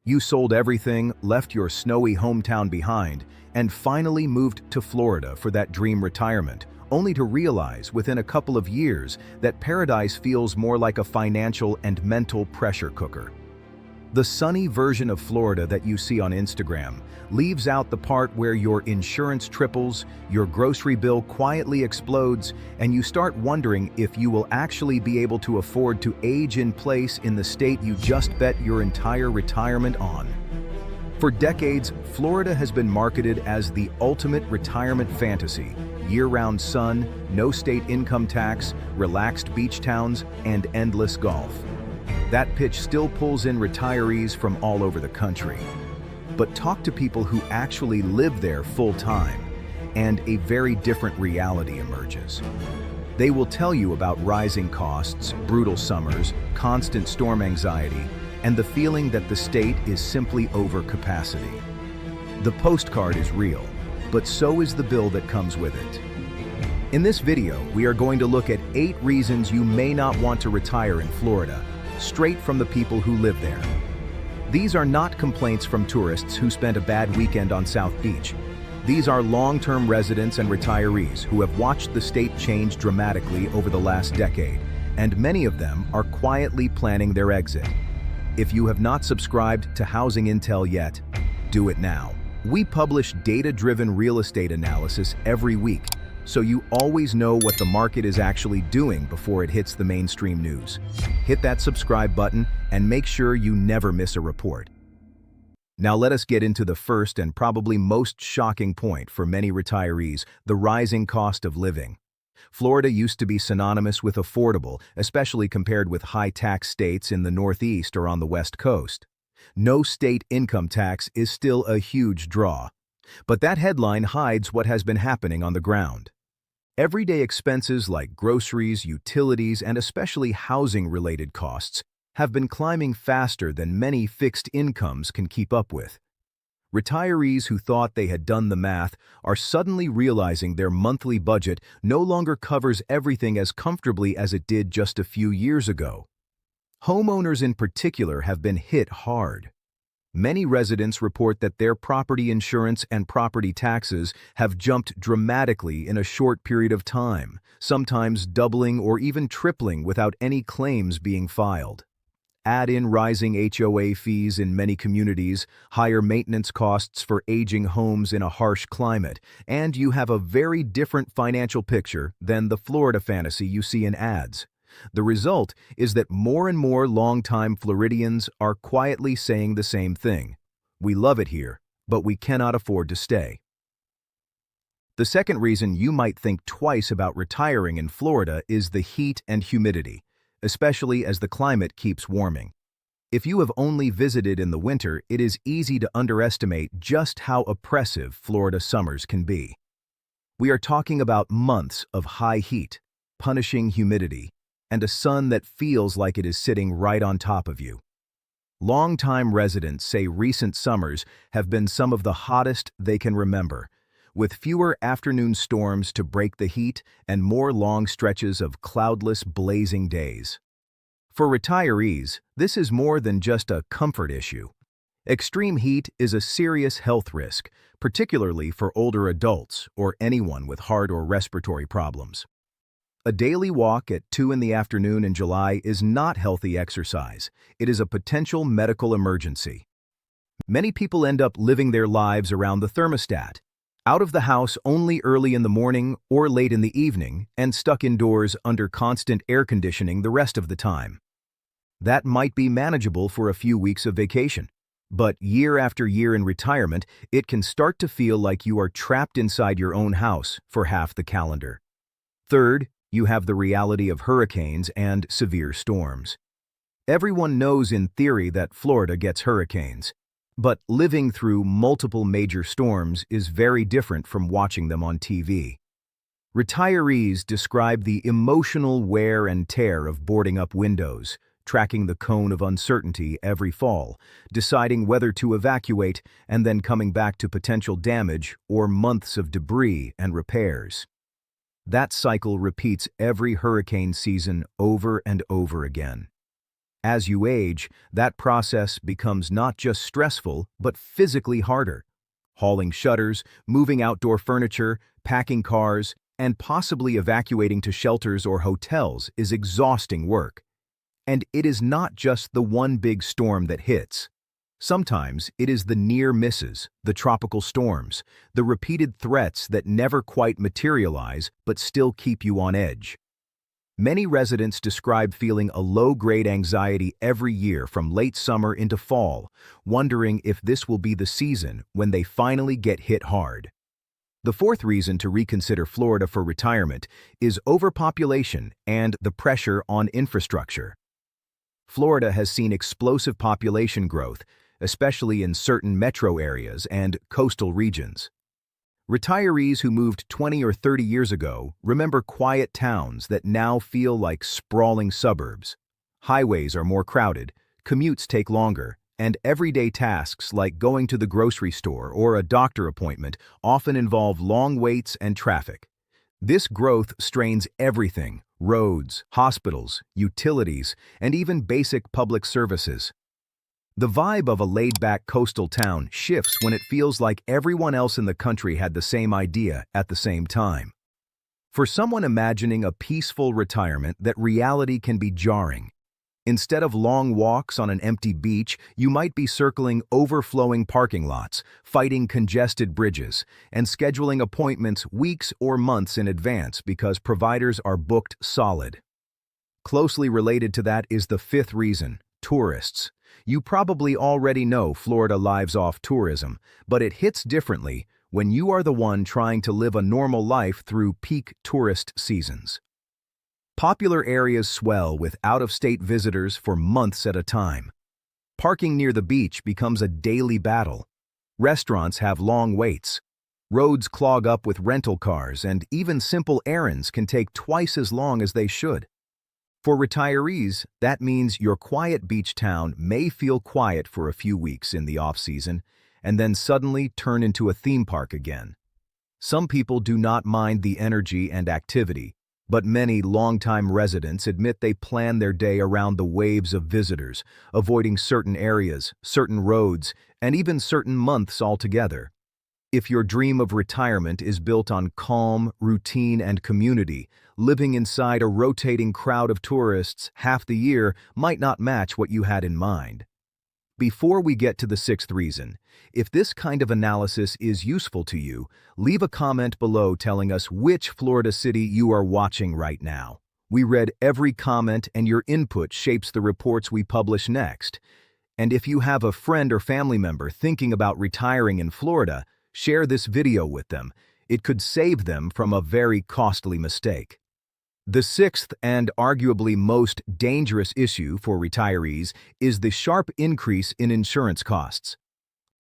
You sold everything, left your snowy hometown behind, and finally moved to Florida for that dream retirement, only to realize within a couple of years that paradise feels more like a financial and mental pressure cooker. The sunny version of Florida that you see on Instagram leaves out the part where your insurance triples, your grocery bill quietly explodes, and you start wondering if you will actually be able to afford to age in place in the state you just bet your entire retirement on. For decades, Florida has been marketed as the ultimate retirement fantasy: year-round sun, no state income tax, relaxed beach towns, and endless golf. That pitch still pulls in retirees from all over the country. But talk to people who actually live there full-time, and a very different reality emerges. They will tell you about rising costs, brutal summers, constant storm anxiety, and the feeling that the state is simply over capacity. The postcard is real, but so is the bill that comes with it. In this video, we are going to look at 8 reasons you may not want to retire in Florida, straight from the people who live there. These are not complaints from tourists who spent a bad weekend on South Beach. These are long-term residents and retirees who have watched the state change dramatically over the last decade, and many of them are quietly planning their exit. If you have not subscribed to Housing Intel yet, do it now. We publish data-driven real estate analysis every week, so you always know what the market is actually doing before it hits the mainstream news. Hit that subscribe button and make sure you never miss a report. Now let us get into the first and probably most shocking point for many retirees: the rising cost of living. Florida used to be synonymous with affordable, especially compared with high-tax states in the Northeast or on the West Coast. No state income tax is still a huge draw. But that headline hides what has been happening on the ground. Everyday expenses like groceries, utilities, and especially housing-related costs have been climbing faster than many fixed incomes can keep up with. Retirees who thought they had done the math are suddenly realizing their monthly budget no longer covers everything as comfortably as it did just a few years ago. Homeowners in particular have been hit hard. Many residents report that their property insurance and property taxes have jumped dramatically in a short period of time, sometimes doubling or even tripling without any claims being filed. Add in rising HOA fees in many communities, higher maintenance costs for aging homes in a harsh climate, and you have a very different financial picture than the Florida fantasy you see in ads. The result is that more and more longtime Floridians are quietly saying the same thing: we love it here, but we cannot afford to stay. The second reason you might think twice about retiring in Florida is the heat and humidity, especially as the climate keeps warming. If you have only visited in the winter, it is easy to underestimate just how oppressive Florida summers can be. We are talking about months of high heat, punishing humidity, and a sun that feels like it is sitting right on top of you. Longtime residents say recent summers have been some of the hottest they can remember, with fewer afternoon storms to break the heat and more long stretches of cloudless, blazing days. For retirees, this is more than just a comfort issue. Extreme heat is a serious health risk, particularly for older adults or anyone with heart or respiratory problems. A daily walk at 2 in the afternoon in July is not healthy exercise. It is a potential medical emergency. Many people end up living their lives around the thermostat, out of the house only early in the morning or late in the evening, and stuck indoors under constant air conditioning the rest of the time. That might be manageable for a few weeks of vacation, but year after year in retirement, it can start to feel like you are trapped inside your own house for half the calendar. Third, you have the reality of hurricanes and severe storms. Everyone knows in theory that Florida gets hurricanes, but living through multiple major storms is very different from watching them on TV. Retirees describe the emotional wear and tear of boarding up windows, tracking the cone of uncertainty every fall, deciding whether to evacuate, and then coming back to potential damage or months of debris and repairs. That cycle repeats every hurricane season over and over again. As you age, that process becomes not just stressful, but physically harder. Hauling shutters, moving outdoor furniture, packing cars, and possibly evacuating to shelters or hotels is exhausting work. And it is not just the one big storm that hits. Sometimes it is the near misses, the tropical storms, the repeated threats that never quite materialize but still keep you on edge. Many residents describe feeling a low-grade anxiety every year from late summer into fall, wondering if this will be the season when they finally get hit hard. The fourth reason to reconsider Florida for retirement is overpopulation and the pressure on infrastructure. Florida has seen explosive population growth, especially in certain metro areas and coastal regions. Retirees who moved 20 or 30 years ago remember quiet towns that now feel like sprawling suburbs. Highways are more crowded, commutes take longer, and everyday tasks like going to the grocery store or a doctor appointment often involve long waits and traffic. This growth strains everything: roads, hospitals, utilities, and even basic public services. The vibe of a laid-back coastal town shifts when it feels like everyone else in the country had the same idea at the same time. For someone imagining a peaceful retirement, that reality can be jarring. Instead of long walks on an empty beach, you might be circling overflowing parking lots, fighting congested bridges, and scheduling appointments weeks or months in advance because providers are booked solid. Closely related to that is the fifth reason: tourists. You probably already know Florida lives off tourism, but it hits differently when you are the one trying to live a normal life through peak tourist seasons. Popular areas swell with out-of-state visitors for months at a time. Parking near the beach becomes a daily battle. Restaurants have long waits. Roads clog up with rental cars, and even simple errands can take twice as long as they should. For retirees, that means your quiet beach town may feel quiet for a few weeks in the off-season and then suddenly turn into a theme park again. Some people do not mind the energy and activity, but many longtime residents admit they plan their day around the waves of visitors, avoiding certain areas, certain roads, and even certain months altogether. If your dream of retirement is built on calm, routine, and community, living inside a rotating crowd of tourists half the year might not match what you had in mind. Before we get to the sixth reason, if this kind of analysis is useful to you, leave a comment below telling us which Florida city you are watching right now. We read every comment, and your input shapes the reports we publish next. And if you have a friend or family member thinking about retiring in Florida, share this video with them. It could save them from a very costly mistake. The sixth and arguably most dangerous issue for retirees is the sharp increase in insurance costs.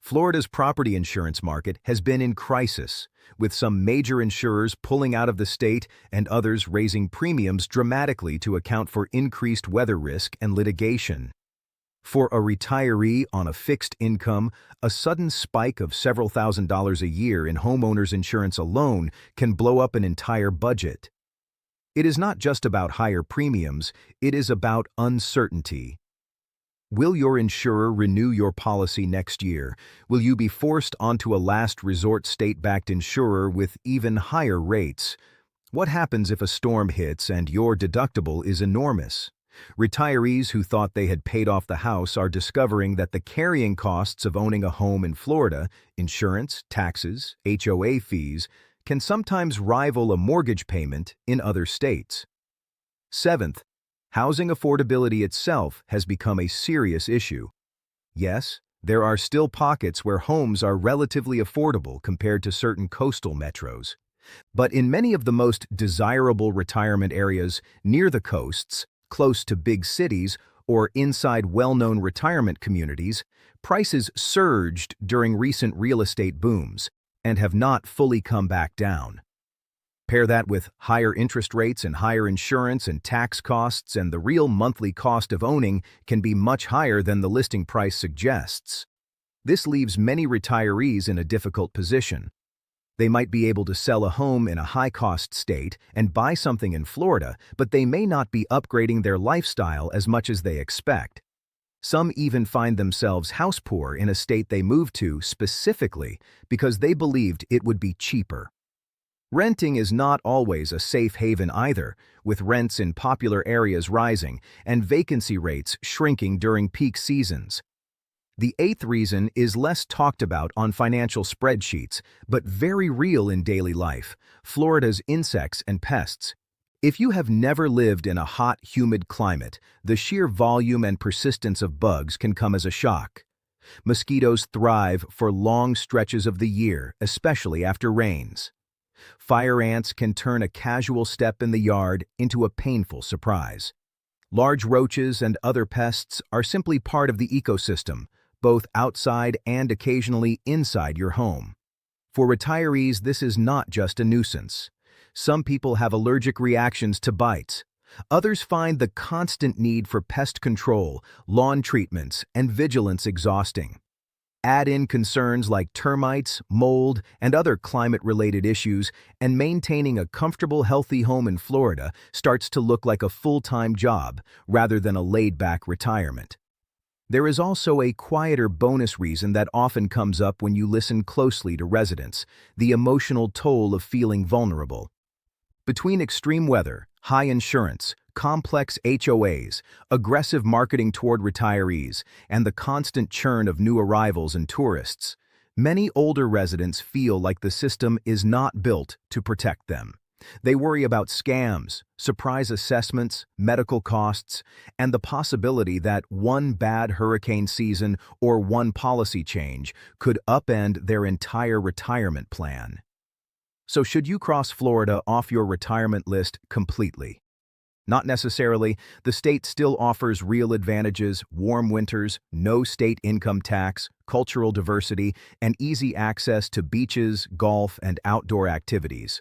Florida's property insurance market has been in crisis, with some major insurers pulling out of the state and others raising premiums dramatically to account for increased weather risk and litigation. For a retiree on a fixed income, a sudden spike of several $1,000s a year in homeowners insurance alone can blow up an entire budget. It is not just about higher premiums, it is about uncertainty. Will your insurer renew your policy next year? Will you be forced onto a last resort state-backed insurer with even higher rates? What happens if a storm hits and your deductible is enormous? Retirees who thought they had paid off the house are discovering that the carrying costs of owning a home in Florida, insurance, taxes, HOA fees, can sometimes rival a mortgage payment in other states. Seventh, housing affordability itself has become a serious issue. Yes, there are still pockets where homes are relatively affordable compared to certain coastal metros. But in many of the most desirable retirement areas near the coasts, close to big cities, or inside well-known retirement communities, prices surged during recent real estate booms and have not fully come back down. Pair that with higher interest rates and higher insurance and tax costs, and the real monthly cost of owning can be much higher than the listing price suggests. This leaves many retirees in a difficult position. They might be able to sell a home in a high-cost state and buy something in Florida, but they may not be upgrading their lifestyle as much as they expect. Some even find themselves house poor in a state they moved to specifically because they believed it would be cheaper. Renting is not always a safe haven either, with rents in popular areas rising and vacancy rates shrinking during peak seasons. The eighth reason is less talked about on financial spreadsheets, but very real in daily life: Florida's insects and pests. If you have never lived in a hot, humid climate, the sheer volume and persistence of bugs can come as a shock. Mosquitoes thrive for long stretches of the year, especially after rains. Fire ants can turn a casual step in the yard into a painful surprise. Large roaches and other pests are simply part of the ecosystem, both outside and occasionally inside your home. For retirees, this is not just a nuisance. Some people have allergic reactions to bites. Others find the constant need for pest control, lawn treatments, and vigilance exhausting. Add in concerns like termites, mold, and other climate-related issues, and maintaining a comfortable, healthy home in Florida starts to look like a full-time job rather than a laid-back retirement. There is also a quieter bonus reason that often comes up when you listen closely to residents: the emotional toll of feeling vulnerable. Between extreme weather, high insurance, complex HOAs, aggressive marketing toward retirees, and the constant churn of new arrivals and tourists, many older residents feel like the system is not built to protect them. They worry about scams, surprise assessments, medical costs, and the possibility that one bad hurricane season or one policy change could upend their entire retirement plan. So should you cross Florida off your retirement list completely? Not necessarily. The state still offers real advantages: warm winters, no state income tax, cultural diversity, and easy access to beaches, golf, and outdoor activities.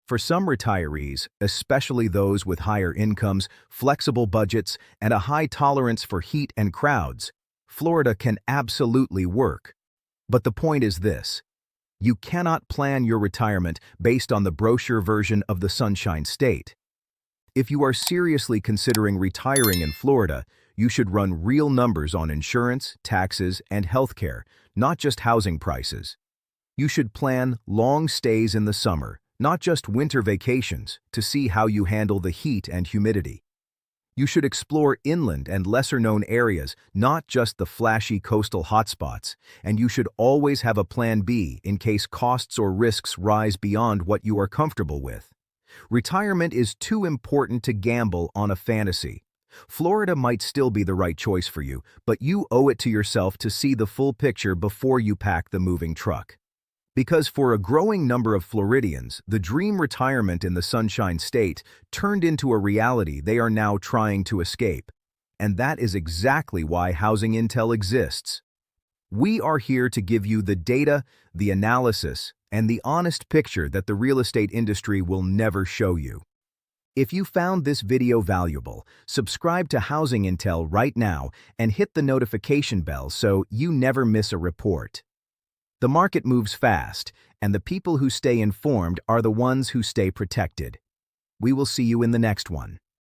For some retirees, especially those with higher incomes, flexible budgets, and a high tolerance for heat and crowds, Florida can absolutely work. But the point is this: you cannot plan your retirement based on the brochure version of the Sunshine State. If you are seriously considering retiring in Florida, you should run real numbers on insurance, taxes, and healthcare, not just housing prices. You should plan long stays in the summer, not just winter vacations, to see how you handle the heat and humidity. You should explore inland and lesser-known areas, not just the flashy coastal hotspots, and you should always have a plan B in case costs or risks rise beyond what you are comfortable with. Retirement is too important to gamble on a fantasy. Florida might still be the right choice for you, but you owe it to yourself to see the full picture before you pack the moving truck. Because for a growing number of Floridians, the dream retirement in the Sunshine State turned into a reality they are now trying to escape. And that is exactly why Housing Intel exists. We are here to give you the data, the analysis, and the honest picture that the real estate industry will never show you. If you found this video valuable, subscribe to Housing Intel right now and hit the notification bell so you never miss a report. The market moves fast, and the people who stay informed are the ones who stay protected. We will see you in the next one.